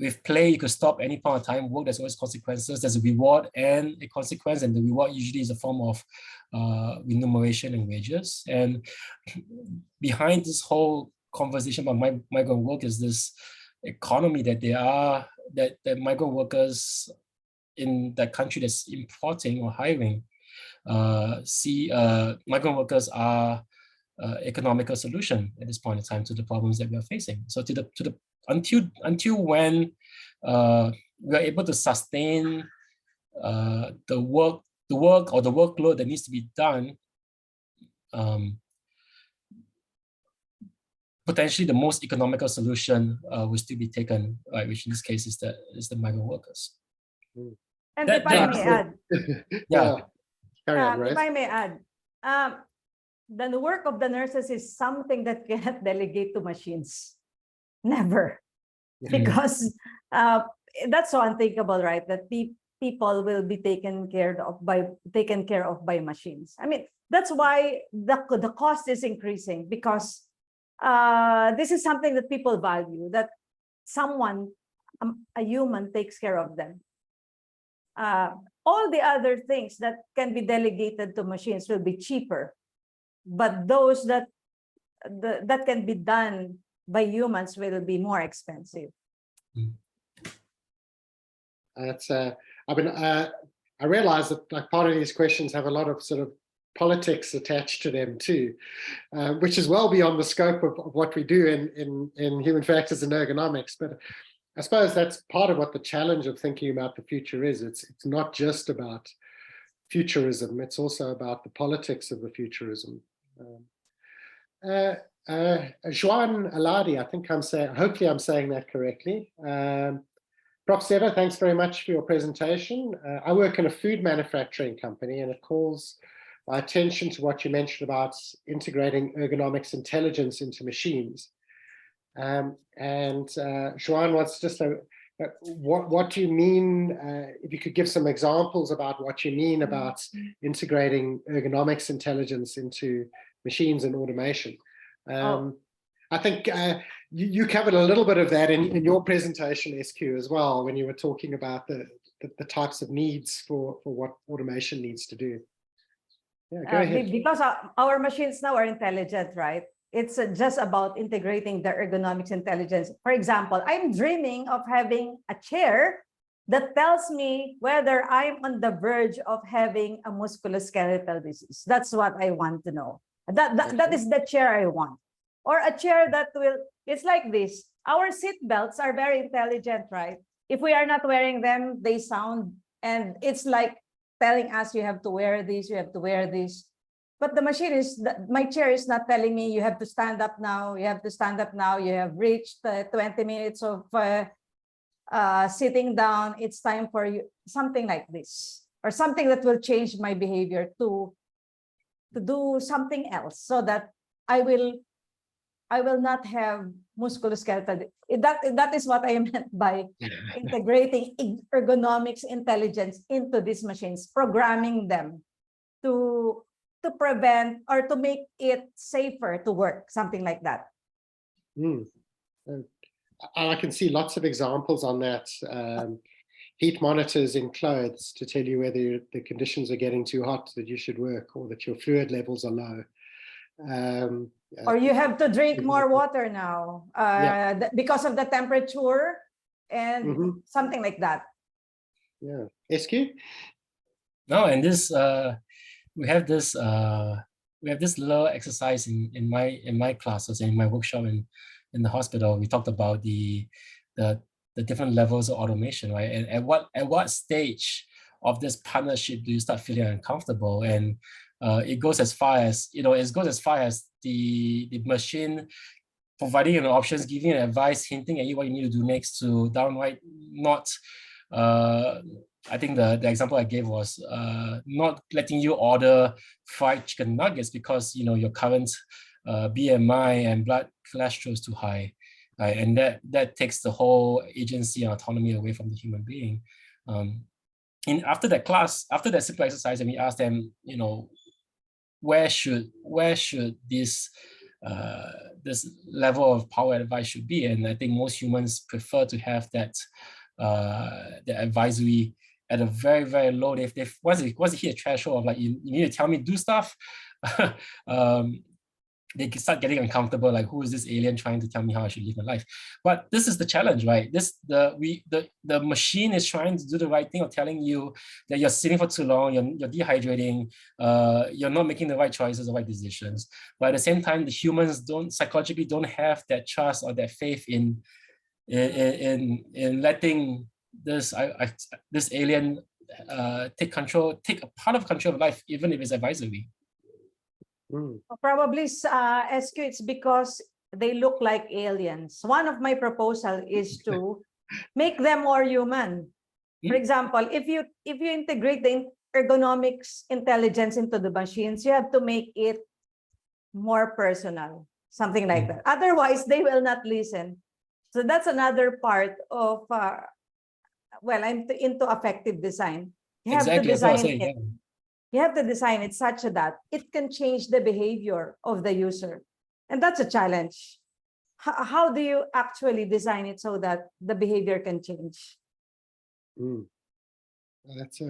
With play, you could stop any point of time. Work, there's always consequences. There's a reward and a consequence, and the reward usually is a form of remuneration and wages. And behind this whole conversation about migrant work is this economy that migrant workers in that country that's importing or hiring see migrant workers are economical solution at this point in time to the problems that we are facing. So until when we are able to sustain the work or the workload that needs to be done, potentially the most economical solution will still be taken, which in this case is the migrant workers. And if I may add, if I may add, the work of the nurses is something that cannot delegate to machines. Never. Because that's so unthinkable, right? That people will be taken care of by machines. I mean, that's why the cost is increasing, because this is something that people value, that someone, a human, takes care of them. All the other things that can be delegated to machines will be cheaper, but those that can be done by humans will be more expensive. That's I mean, I realize that like part of these questions have a lot of sort of politics attached to them too, which is well beyond the scope of what we do in human factors and ergonomics. But I suppose that's part of what the challenge of thinking about the future is. It's not just about futurism, it's also about the politics of the futurism. Juan Aladi, I think hopefully I'm saying that correctly. Prof. Seva, thanks very much for your presentation. I work in a food manufacturing company, and it calls my attention to what you mentioned about integrating ergonomics intelligence into machines. Juan wants just what do you mean, if you could give some examples about what you mean about integrating ergonomics intelligence into machines and automation. I think you covered a little bit of that in your presentation, SQ, as well, when you were talking about the types of needs for what automation needs to do. Yeah, go ahead. Because our machines now are intelligent, right? It's just about integrating the ergonomics intelligence. For example, I'm dreaming of having a chair that tells me whether I'm on the verge of having a musculoskeletal disease. That's what I want to know. That is the chair I want. Or a chair that it's like this. Our seat belts are very intelligent, right? If we are not wearing them, they sound, and it's like telling us you have to wear this, you have to wear this. But the machine my chair is not telling me you have to stand up now, you have to stand up now, you have reached 20 minutes of sitting down, it's time for you, something like this. Or something that will change my behavior to do something else so that I will not have musculoskeletal. That is what I meant by integrating ergonomics intelligence into these machines, programming them to prevent or to make it safer to work, something like that. I can see lots of examples on that. Heat monitors in clothes to tell you whether the conditions are getting too hot that you should work, or that your fluid levels are low. Or you have to drink more water now because of the temperature and something like that. Yeah. SQ? No, and this we have this little exercise in my classes, in my workshop in the hospital. We talked about the different levels of automation, right? And at what stage of this partnership do you start feeling uncomfortable? And it goes as far as, the machine providing you options, giving you advice, hinting at you what you need to do next, to downright not. I think the example I gave was not letting you order fried chicken nuggets because your current BMI and blood cholesterol is too high, right? And that takes the whole agency and autonomy away from the human being. And after that simple exercise, and we asked them, where should this level of power advice should be? And I think most humans prefer to have that advisory at a very, very low. Once they hit a threshold of like, you need to tell me do stuff, they start getting uncomfortable, like, who is this alien trying to tell me how I should live my life? But this is the challenge, right? The machine is trying to do the right thing of telling you that you're sitting for too long, you're dehydrating, you're not making the right choices or right decisions. But at the same time, the humans psychologically don't have that trust or that faith in letting this alien take a part of control of life, even if it's advisory. Probably, SQ, it's because they look like aliens. One of my proposal is to make them more human. For example, if you integrate the ergonomics intelligence into the machines, you have to make it more personal, something like that. Otherwise, they will not listen. So that's another part of, I'm into affective design. You have to design it. You have to design it such that it can change the behavior of the user. And that's a challenge. How do you actually design it so that the behavior can change? That's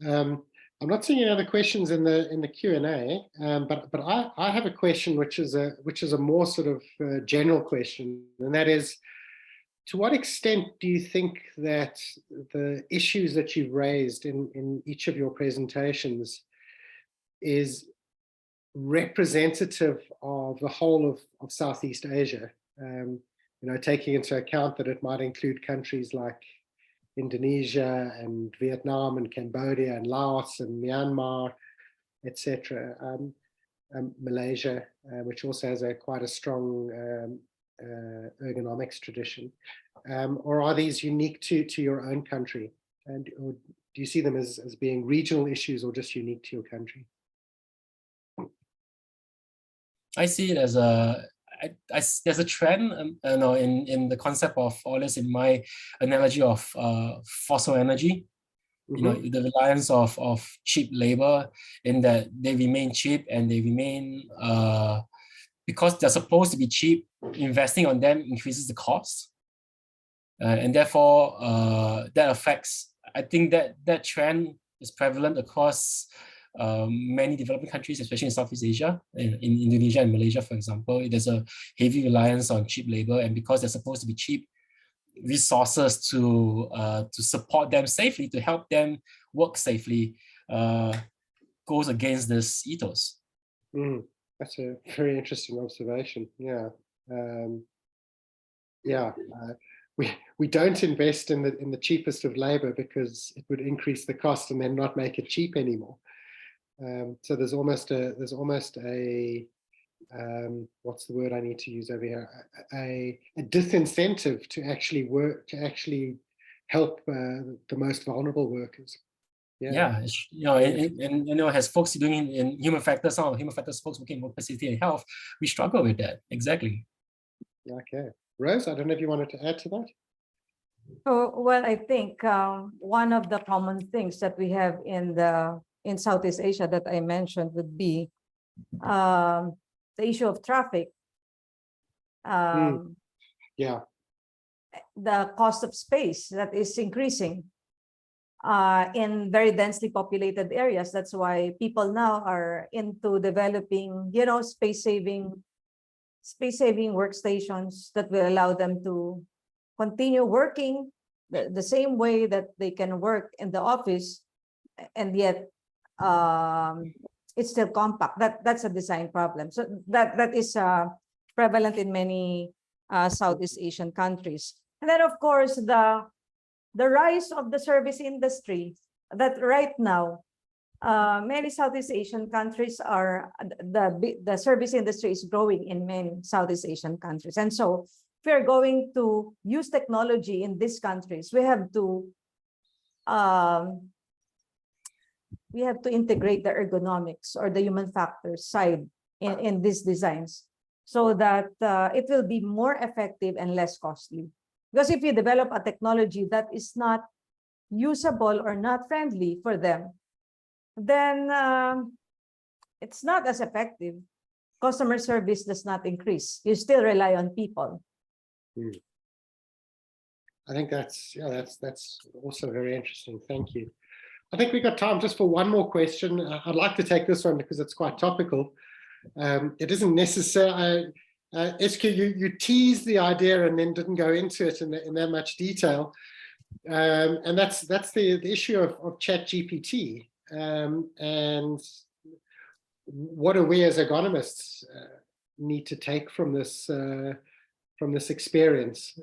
I'm not seeing any other questions in the Q&A, but I have a question which is a more sort of general question, and that is, to what extent do you think that the issues that you've raised in each of your presentations is representative of the whole of Southeast Asia? Taking into account that it might include countries like Indonesia and Vietnam and Cambodia and Laos and Myanmar, etc. Malaysia, which also has quite a strong ergonomics tradition, or are these unique to your own country? And or do you see them as being regional issues or just unique to your country? I see it as there's a trend, in the concept of all this, in my analogy of fossil energy. Mm-hmm. The reliance of cheap labor, in that they remain cheap and they remain because they're supposed to be cheap. Investing on them increases the cost, and therefore that affects. I think that trend is prevalent across many developing countries, especially in Southeast Asia, in Indonesia and Malaysia, for example. There's a heavy reliance on cheap labor, and because they're supposed to be cheap, resources to support them safely, to help them work safely, goes against this ethos. That's a very interesting observation. Yeah, yeah. We don't invest in the cheapest of labor because it would increase the cost and then not make it cheap anymore. So there's almost a what's the word I need to use over here? A disincentive to actually work, to actually help the most vulnerable workers. Yeah, and as folks doing in human factors, some of human factors folks working in workplace safety and health, we struggle with that. Exactly. Okay, Rose, I don't know if you wanted to add to that. Oh, well, I think one of the common things that we have in Southeast Asia that I mentioned would be the issue of traffic. Yeah. The cost of space that is increasing in very densely populated areas. That's why people now are into developing, space-saving workstations that will allow them to continue working the same way that they can work in the office, and yet it's still compact. That's a design problem. So that is prevalent in many Southeast Asian countries. And then, of course, the rise of the service industry, that right now many Southeast Asian countries are, the service industry is growing in many Southeast Asian countries. And so if we're going to use technology in these countries, we have to integrate the ergonomics or the human factors side in these designs, so that it will be more effective and less costly. Because if you develop a technology that is not usable or not friendly for them, then it's not as effective. Customer service does not increase. You still rely on people. I think that's also very interesting. Thank you. I think we got time just for one more question. I'd like to take this one because it's quite topical. It isn't necessary. SQ, you teased the idea and then didn't go into it in that much detail. And that's the issue of ChatGPT. And what do we as ergonomists need to take from this experience?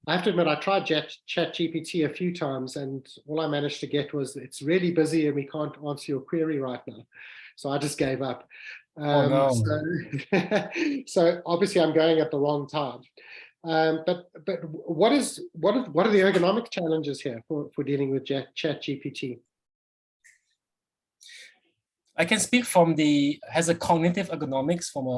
I have to admit, I tried ChatGPT a few times, and all I managed to get was, it's really busy and we can't answer your query right now. So I just gave up. Oh, no. So obviously I'm going at the wrong time. But what are the ergonomic challenges here for dealing with ChatGPT? I can speak has a cognitive ergonomics from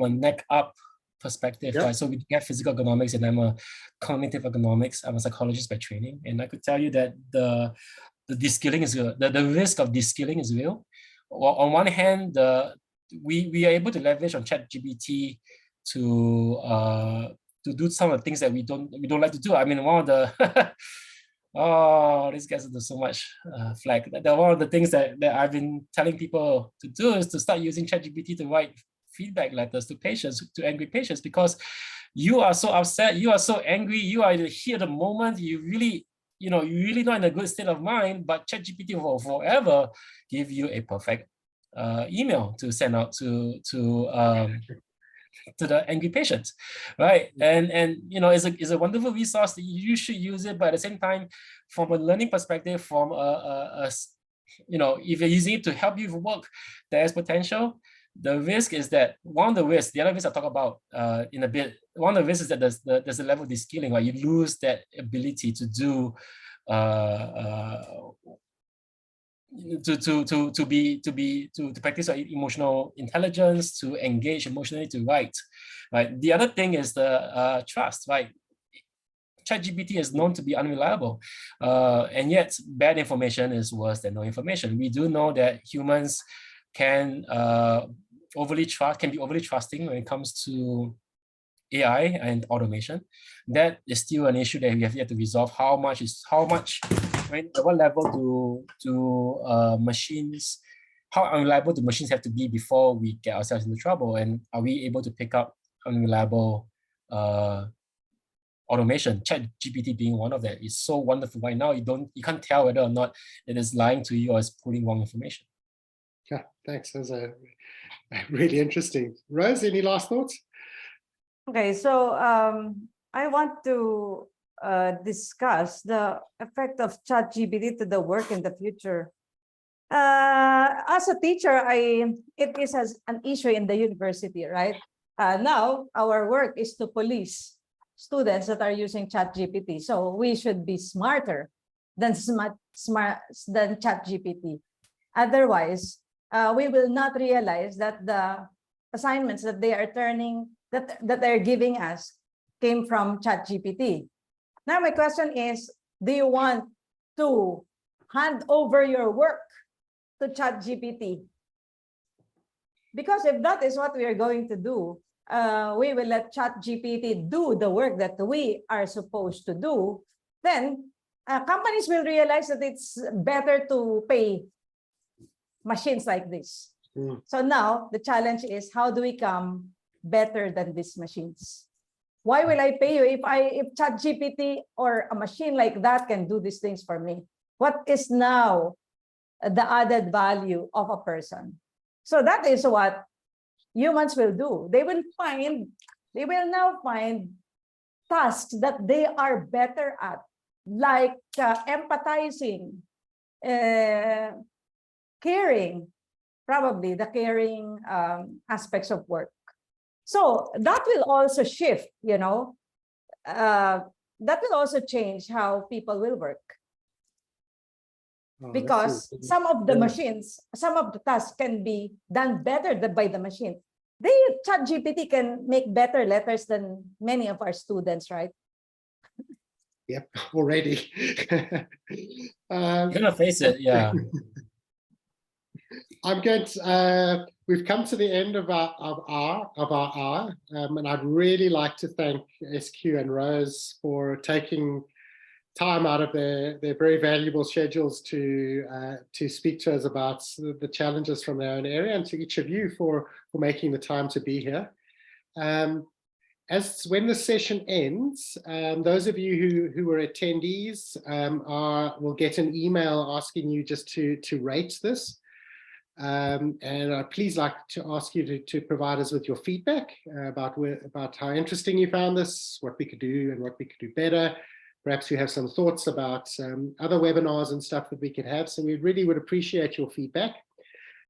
a neck up perspective. Yep. Right? So we have physical ergonomics, and I'm a cognitive ergonomics. I'm a psychologist by training, and I could tell you that the de-skilling is real. The risk of de-skilling is real. On one hand, we are able to leverage on ChatGPT to do some of the things that we don't like to do. I mean, one of the oh, this gets into so much flack. One of the things that I've been telling people to do is to start using ChatGPT to write feedback letters to patients, to angry patients, because you are so upset, you are so angry, you are here at the moment, you really not in a good state of mind, but ChatGPT will forever give you a perfect email to send out to the angry patients, right? And it's a wonderful resource that you should use it, but at the same time, from a learning perspective, from if you're using it to help you work, there's potential. The risk is that one of the risks, the other risk I'll talk about in a bit, one of the risks is that there's a level of de-skilling, right? You lose that ability to do to practice emotional intelligence, to engage emotionally, to write, right? The other thing is the trust, right? ChatGPT is known to be unreliable, and yet bad information is worse than no information. We do know that humans can be overly trusting when it comes to AI and automation. That is still an issue that we have yet to resolve. At what level do machines, how unreliable do machines have to be before we get ourselves into trouble? And are we able to pick up unreliable automation? ChatGPT being one of that is so wonderful right now. You can't tell whether or not it is lying to you or is putting wrong information. Yeah, thanks. Those are really interesting. Rose, any last thoughts? Okay, so I want to discuss the effect of ChatGPT to the work in the future. As a teacher, it is as an issue in the university, right? Now our work is to police students that are using ChatGPT. So we should be smarter than ChatGPT. Otherwise, we will not realize that the assignments that they are that they're giving us came from ChatGPT. Now my question is, do you want to hand over your work to ChatGPT? Because if that is what we are going to do, we will let ChatGPT do the work that we are supposed to do, then companies will realize that it's better to pay machines like this. So now the challenge is, how do we become better than these machines? Why will I pay you if ChatGPT or a machine like that can do these things for me? What is now the added value of a person? So that is what humans will do. They will now find tasks that they are better at, like empathizing, caring, probably the caring aspects of work. So that will also shift, that will also change how people will work. Because some of the machines, some of the tasks can be done better by the machine. ChatGPT can make better letters than many of our students, right? Yep, already. You're gonna face it, yeah. I'm going to, we've come to the end of our hour, and I'd really like to thank SQ and Rose for taking time out of their very valuable schedules to speak to us about the challenges from their own area, and to each of you for making the time to be here. As when the session ends, those of you who were attendees will get an email asking you just to rate this. And I'd please like to ask you to provide us with your feedback about how interesting you found this, what we could do and what we could do better. Perhaps you have some thoughts about other webinars and stuff that we could have. So we really would appreciate your feedback.